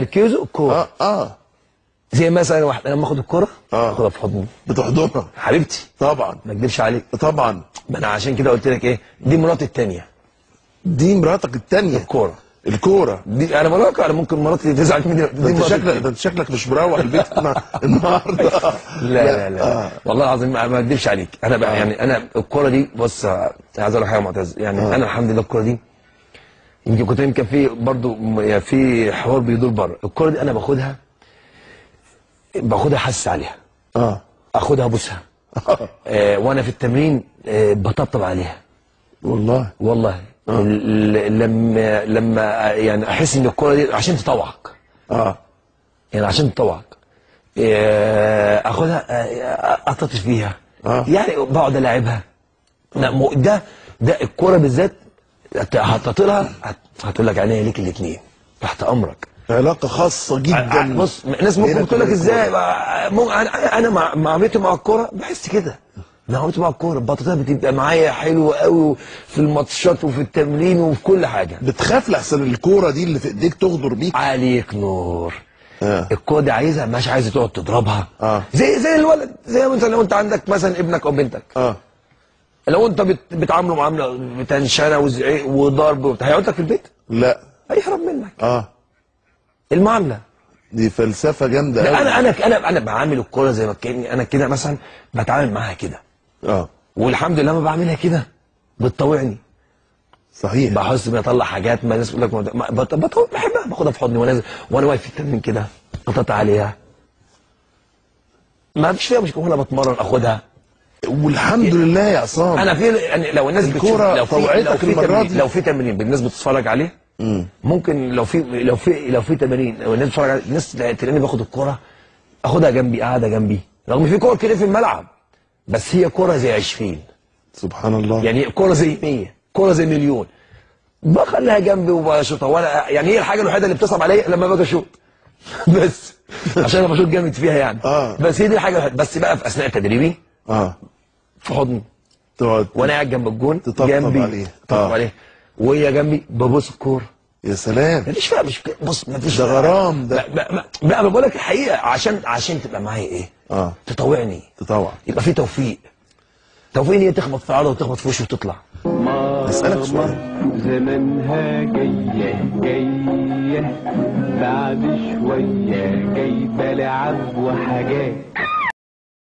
الكيوزو الكوره. زي مثلا واحد لما اخد الكوره اخدها في حضني. بتحضنها حبيبتي طبعا، ما اكدبش عليك طبعا. ما انا عشان كده قلت لك ايه، دي مراتي الثانيه. دي مراتك الثانيه؟ الكوره دي انا بقول لك، انا ممكن مراتي تزعل مني. انت شكلك مش مروح البيت النهارده. لا لا لا والله العظيم ما اكدبش عليك. انا بقى يعني انا الكوره دي بص عايز اقول لك حاجه يا معتز، يعني انا الحمد لله الكوره دي يمكن في برضه يعني في حوار بيدور بره. الكوره دي انا باخدها حاسس عليها. اخدها ابوسها. وانا في التمرين بطبطب عليها. والله لما يعني احس ان الكوره دي عشان تطوعك. يعني عشان تطوعك اخدها اططش فيها. يعني بقعد العبها. ده الكوره بالذات هتطيرها هتقول لك عينيا ليك الاثنين تحت امرك. علاقه خاصه جدا. بص الناس ممكن تقول لك ازاي، انا مع عملتي مع الكوره بحس كده. عملتي مع الكوره بطاطا بتبقى معايا حلوه قوي في الماتشات وفي التمرين وفي كل حاجه. بتخاف لحسن الكوره دي اللي في ايديك تغدر بيك؟ عليك نور. الكوره دي مش عايزه تقعد تضربها. زي الولد، زي مثلا لو انت عندك مثلا ابنك او بنتك. لو انت بتعامله معامله بتنشنه وزعيق وضرب هيقعد لك في البيت؟ لا، هيهرب منك. المعامله دي فلسفه جامده قوي. انا بعامل الكوره زي ما كاني انا كده مثلا بتعامل معاها كده. والحمد لله ما بعملها كده بتطوعني. صحيح. بحس بطلع حاجات ما الناس بتقول لك بحبها، باخدها في حضني وانا واقف في التمرين كده اقطع عليها. ما فيش فيها مشكله وانا بتمرن اخدها. والحمد لله يا عصام. انا يعني لو الناس الكوره طوعتك المره دي. لو في تمرين الناس بتتفرج عليه ممكن لو في تمارين والناس بتتفرج عليه الناس تلاقيني باخد الكوره اخدها جنبي قاعده جنبي، رغم في كوره كتير في الملعب بس هي كوره زي 20. سبحان الله. يعني كوره زي 100، كوره زي مليون، بخليها جنبي وبشوطها. وانا يعني هي الحاجه الوحيده اللي بتصعب عليا لما باجي اشوط بس عشان انا بشوط جامد فيها يعني. بس هي دي الحاجه بس بقى في اثناء تدريبي في حضني تقعد وانا قاعد جنب الجون جنبي عليه عليه وهي جنبي ببص الكوره. يا سلام. مفيش فيها بص مفيش ده غرام ده. بقى بقول لك الحقيقه عشان تبقى معايا ايه؟ تطوعني. يبقى في توفيق ان هي تخبط في عرض وتخبط في وشي وتطلع. اسالك سؤال. زمانها جايه بعد شويه جايبه لعب وحاجات